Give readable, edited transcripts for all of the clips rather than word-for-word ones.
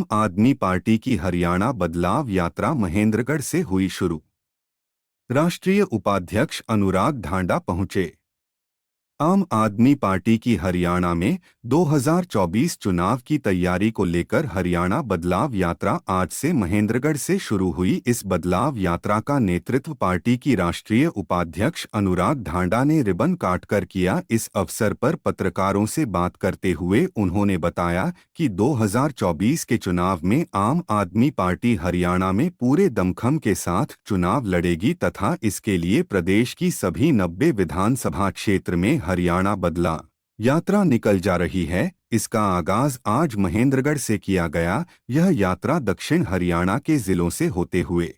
आम आदमी पार्टी की हरियाणा बदलाव यात्रा महेंद्रगढ़ से हुई शुरू। राष्ट्रीय उपाध्यक्ष अनुराग ढांडा पहुंचे। आम आदमी पार्टी की हरियाणा में 2024 चुनाव की तैयारी को लेकर हरियाणा बदलाव यात्रा आज से महेंद्रगढ़ से शुरू हुई। इस बदलाव यात्रा का नेतृत्व पार्टी की राष्ट्रीय उपाध्यक्ष अनुराग ढांडा ने रिबन काटकर किया। इस अवसर पर पत्रकारों से बात करते हुए उन्होंने बताया कि 2024 के चुनाव में आम आदमी पार्टी हरियाणा में पूरे दमखम के साथ चुनाव लड़ेगी तथा इसके लिए प्रदेश की सभी 90 विधानसभा क्षेत्र में हरियाणा बदला यात्रा निकल जा रही है। इसका आगाज आज महेंद्रगढ़ से किया गया। यह यात्रा दक्षिण हरियाणा के जिलों से होते हुए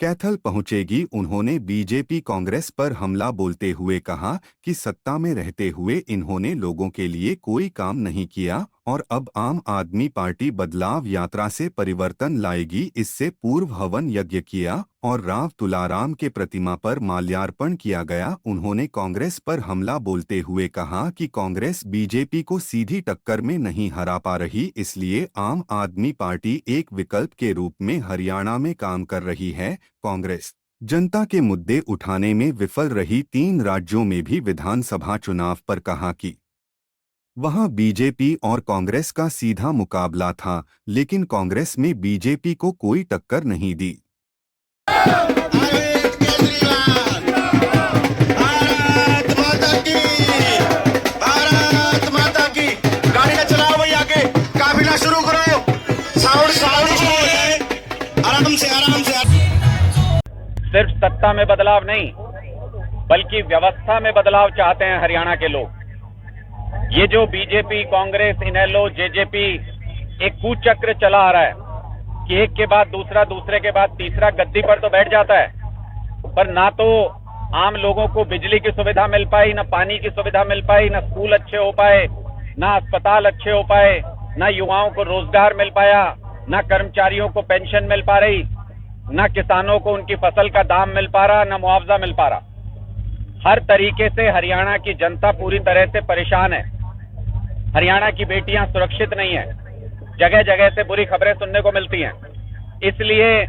कैथल पहुंचेगी। उन्होंने बीजेपी कांग्रेस पर हमला बोलते हुए कहा कि सत्ता में रहते हुए इन्होंने लोगों के लिए कोई काम नहीं किया और अब आम आदमी पार्टी बदलाव यात्रा से परिवर्तन लाएगी। इससे पूर्व हवन यज्ञ किया और राव तुलाराम के प्रतिमा पर माल्यार्पण किया गया। उन्होंने कांग्रेस पर हमला बोलते हुए कहा कि कांग्रेस बीजेपी को सीधी टक्कर में नहीं हरा पा रही, इसलिए आम आदमी पार्टी एक विकल्प के रूप में हरियाणा में काम कर रही है। कांग्रेस जनता के मुद्दे उठाने में विफल रही। 3 राज्यों में भी विधानसभा चुनाव पर कहा कि वहां बीजेपी और कांग्रेस का सीधा मुकाबला था, लेकिन कांग्रेस में बीजेपी को कोई टक्कर नहीं दी। भारत माता की गाड़ी ना चलाओ भैया, के काफिला शुरू करो। आराम से सिर्फ सत्ता में बदलाव नहीं बल्कि व्यवस्था में बदलाव चाहते हैं हरियाणा के लोग। ये जो बीजेपी, कांग्रेस, इनेलो, जेजेपी एक कुचक्र चला आ रहा है कि एक के बाद दूसरा, दूसरे के बाद तीसरा गद्दी पर तो बैठ जाता है, पर ना तो आम लोगों को बिजली की सुविधा मिल पाई, ना पानी की सुविधा मिल पाई, ना स्कूल अच्छे हो पाए, ना अस्पताल अच्छे हो पाए, ना युवाओं को रोजगार मिल पाया, ना कर्मचारियों को पेंशन मिल पा रही, ना किसानों को उनकी फसल का दाम मिल पा रहा, ना मुआवजा मिल पा रहा। हर तरीके से हरियाणा की जनता पूरी तरह से परेशान है। हरियाणा की बेटियां सुरक्षित नहीं है, जगह जगह से बुरी खबरें सुनने को मिलती हैं। इसलिए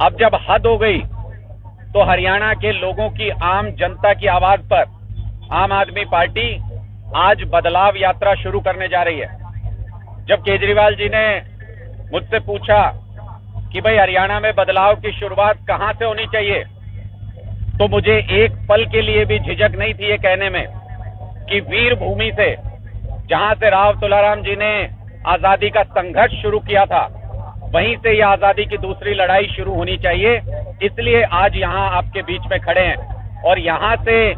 अब जब हद हो गई तो हरियाणा के लोगों की, आम जनता की आवाज पर आम आदमी पार्टी आज बदलाव यात्रा शुरू करने जा रही है। जब केजरीवाल जी ने मुझसे पूछा कि भाई हरियाणा में बदलाव की शुरुआत कहां से होनी चाहिए, तो मुझे एक पल के लिए भी झिझक नहीं थी ये कहने में कि वीर भूमि से, जहां से राव तुलाराम जी ने आजादी का संघर्ष शुरू किया था, वहीं से यह आजादी की दूसरी लड़ाई शुरू होनी चाहिए। इसलिए आज यहां आपके बीच में खड़े हैं और यहां से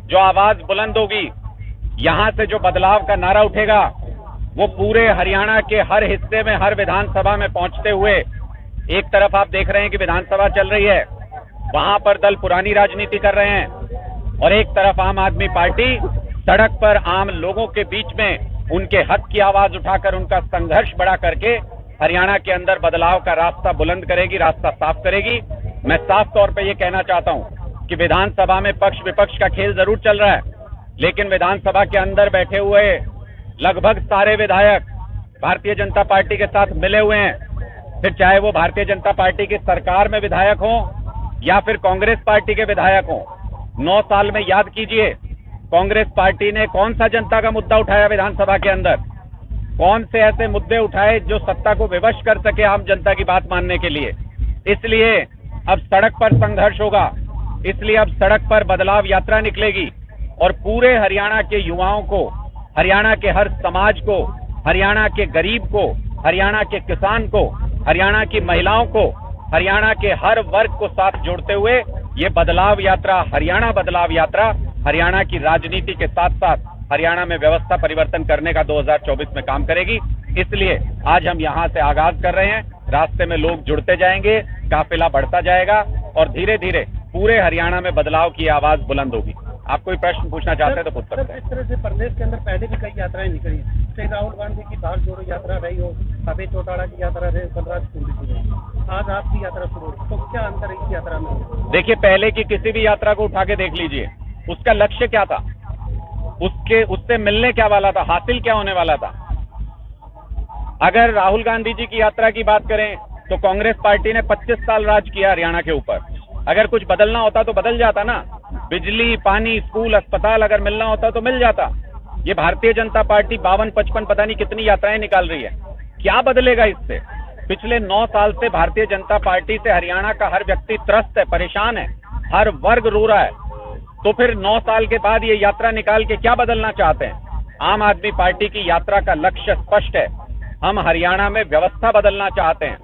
जो आवाज बुलंद होगी, यहां से जो बदलाव का नारा उठेगा, वो पूरे हरियाणा के हर हिस्से में, हर विधानसभा में पहुंचते हुए, एक तरफ आप देख रहे हैं कि विधानसभा चल रही है, वहां पर दल पुरानी राजनीति कर रहे हैं और एक तरफ आम आदमी पार्टी सड़क पर आम लोगों के बीच में उनके हक की आवाज उठाकर, उनका संघर्ष बढ़ा करके हरियाणा के अंदर बदलाव का रास्ता बुलंद करेगी, रास्ता साफ करेगी। मैं साफ तौर पे ये कहना चाहता हूं कि विधानसभा में पक्ष विपक्ष का खेल जरूर चल रहा है, लेकिन विधानसभा के अंदर बैठे हुए लगभग सारे विधायक भारतीय जनता पार्टी के साथ मिले हुए हैं। फिर चाहे वो भारतीय जनता पार्टी की सरकार में विधायक हो या फिर कांग्रेस पार्टी के विधायक हो। 9 साल में याद कीजिए, कांग्रेस पार्टी ने कौन सा जनता का मुद्दा उठाया विधानसभा के अंदर, कौन से ऐसे मुद्दे उठाए जो सत्ता को विवश कर सके आम जनता की बात मानने के लिए। इसलिए अब सड़क पर संघर्ष होगा, इसलिए अब सड़क पर बदलाव यात्रा निकलेगी और पूरे हरियाणा के युवाओं को, हरियाणा के हर समाज को, हरियाणा के गरीब को, हरियाणा के किसान को, हरियाणा की महिलाओं को, हरियाणा के हर वर्ग को साथ जोड़ते हुए ये बदलाव यात्रा, हरियाणा बदलाव यात्रा, हरियाणा की राजनीति के साथ साथ हरियाणा में व्यवस्था परिवर्तन करने का 2024 में काम करेगी। इसलिए आज हम यहां से आगाज कर रहे हैं। रास्ते में लोग जुड़ते जाएंगे, काफिला बढ़ता जाएगा और धीरे धीरे पूरे हरियाणा में बदलाव की आवाज बुलंद होगी। आप कोई प्रश्न पूछना चाहते हैं तो पूछ सकते हैं। इस तरह से प्रदेश के अंदर पहले भी कई यात्राएं निकली हैं, चाहे राहुल गांधी की भारत जोड़ो यात्रा रही हो, अभय चौटाला की यात्रा रही, बलराज कुंडी की रही, आज आपकी यात्रा शुरू हो, तो क्या अंतर है इस यात्रा में? देखिए, पहले की किसी भी यात्रा को उठा के देख लीजिए, उसका लक्ष्य क्या था, उससे मिलने क्या वाला था, हासिल क्या होने वाला था। अगर राहुल गांधी जी की यात्रा की बात करें तो कांग्रेस पार्टी ने 25 साल राज किया हरियाणा के ऊपर। अगर कुछ बदलना होता तो बदल जाता ना, बिजली, पानी, स्कूल, अस्पताल अगर मिलना होता तो मिल जाता। ये भारतीय जनता पार्टी 52-55 पता नहीं कितनी यात्राएं निकाल रही है, क्या बदलेगा इससे? पिछले 9 साल से भारतीय जनता पार्टी से हरियाणा का हर व्यक्ति त्रस्त है, परेशान है, हर वर्ग रो रहा है। तो फिर 9 साल के बाद ये यात्रा निकाल के क्या बदलना चाहते हैं? आम आदमी पार्टी की यात्रा का लक्ष्य स्पष्ट है। हम हरियाणा में व्यवस्था बदलना चाहते हैं।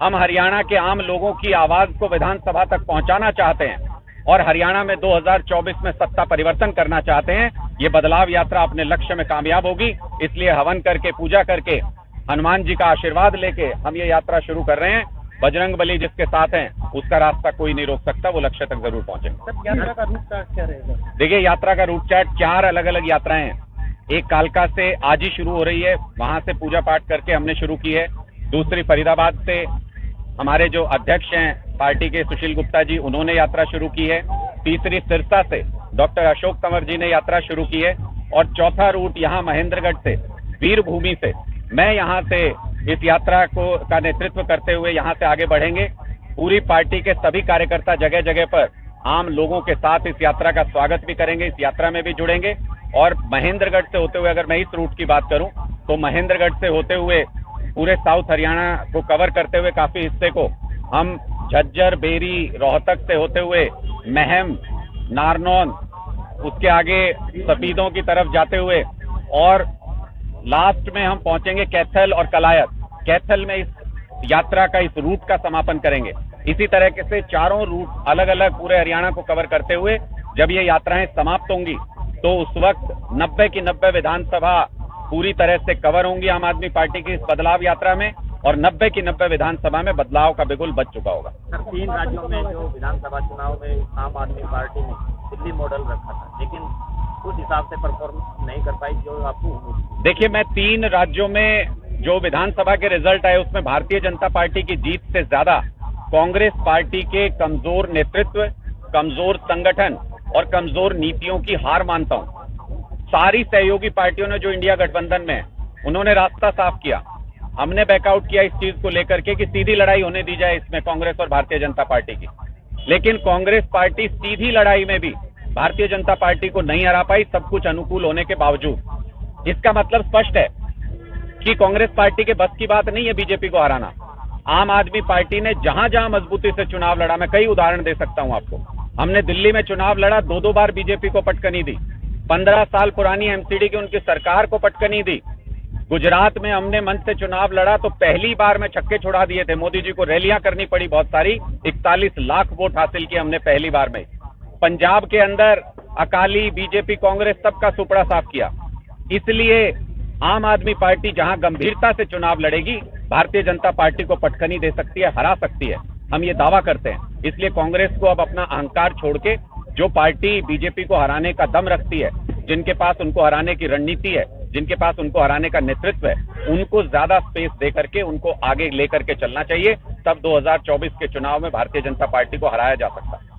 हम हरियाणा के आम लोगों की आवाज को विधानसभा तक पहुंचाना चाहते हैं और हरियाणा में 2024 में सत्ता परिवर्तन करना चाहते हैं। ये बदलाव यात्रा अपने लक्ष्य में कामयाब होगी, इसलिए हवन करके, पूजा करके, हनुमान जी का आशीर्वाद लेके हम ये यात्रा शुरू कर रहे हैं। बजरंग बली जिसके साथ हैं उसका रास्ता कोई नहीं रोक सकता, वो लक्ष्य तक जरूर पहुंचेंगे। सर, यात्रा का रूट चार्ट क्या रहेगा? देखिए, यात्रा का रूट चार्ट 4 अलग अलग यात्राएं हैं। एक कालका से आज ही शुरू हो रही है, वहां से पूजा पाठ करके हमने शुरू की है। दूसरी फरीदाबाद से हमारे जो अध्यक्ष हैं पार्टी के सुशील गुप्ता जी, उन्होंने यात्रा शुरू की है। तीसरी सिरसा से डॉक्टर अशोक तंवर जी ने यात्रा शुरू की है और चौथा रूट यहाँ महेंद्रगढ़ से, वीरभूमि से मैं यहाँ से इस यात्रा का नेतृत्व करते हुए यहाँ से आगे बढ़ेंगे। पूरी पार्टी के सभी कार्यकर्ता जगह जगह पर आम लोगों के साथ इस यात्रा का स्वागत भी करेंगे, इस यात्रा में भी जुड़ेंगे। और महेंद्रगढ़ से होते हुए, अगर मैं इस रूट की बात करूं तो महेंद्रगढ़ से होते हुए पूरे साउथ हरियाणा को कवर करते हुए काफी हिस्से को हम झज्जर, बेरी, रोहतक से होते हुए महम, नारनौल, उसके आगे सफीदों की तरफ जाते हुए और लास्ट में हम पहुंचेंगे कैथल और कलायत। कैथल में इस यात्रा का, इस रूट का समापन करेंगे। इसी तरह से चारों रूट अलग अलग पूरे हरियाणा को कवर करते हुए जब ये यात्राएं समाप्त होंगी तो उस वक्त 90 की 90 विधानसभा पूरी तरह से कवर होंगी आम आदमी पार्टी की इस बदलाव यात्रा में और 90 की 90 विधानसभा में बदलाव का बिगुल बज चुका होगा। सर, 3 राज्यों में जो विधानसभा चुनाव में आम आदमी पार्टी ने दिल्ली मॉडल रखा था, लेकिन उस हिसाब से परफॉर्मेंस नहीं कर पाई जो आपको उम्मीद थी। देखिए, मैं 3 राज्यों में जो विधानसभा के रिजल्ट आए उसमें भारतीय जनता पार्टी की जीत से ज्यादा कांग्रेस पार्टी के कमजोर नेतृत्व, कमजोर संगठन और कमजोर नीतियों की हार मानता हूं। सारी सहयोगी पार्टियों ने जो इंडिया गठबंधन में है, उन्होंने रास्ता साफ किया। हमने बैकआउट किया इस चीज को लेकर के कि सीधी लड़ाई होने दी जाए इसमें कांग्रेस और भारतीय जनता पार्टी की। लेकिन कांग्रेस पार्टी सीधी लड़ाई में भी भारतीय जनता पार्टी को नहीं हरा पाई, सब कुछ अनुकूल होने के बावजूद। इसका मतलब स्पष्ट है कि कांग्रेस पार्टी के बस की बात नहीं है बीजेपी को हराना। आम आदमी पार्टी ने जहां जहां मजबूती से चुनाव लड़ा, मैं कई उदाहरण दे सकता हूं आपको। हमने दिल्ली में चुनाव लड़ा, 2-2 बार बीजेपी को पटकनी दी। 15 साल पुरानी एमसीडी की उनकी सरकार को पटकनी दी। गुजरात में हमने मंच से चुनाव लड़ा तो पहली बार में छक्के छुड़ा दिए थे, मोदी जी को रैलियां करनी पड़ी बहुत सारी, 41 लाख वोट हासिल किए हमने पहली बार में। पंजाब के अंदर अकाली, बीजेपी, कांग्रेस सबका सुपड़ा साफ किया। इसलिए आम आदमी पार्टी जहां गंभीरता से चुनाव लड़ेगी, भारतीय जनता पार्टी को पटकनी दे सकती है, हरा सकती है, हम ये दावा करते हैं। इसलिए कांग्रेस को अब अपना अहंकार छोड़ के जो पार्टी बीजेपी को हराने का दम रखती है, जिनके पास उनको हराने की रणनीति है, जिनके पास उनको हराने का नेतृत्व है, उनको ज्यादा स्पेस दे करके उनको आगे लेकर के चलना चाहिए। तब 2024 के चुनाव में भारतीय जनता पार्टी को हराया जा सकता है।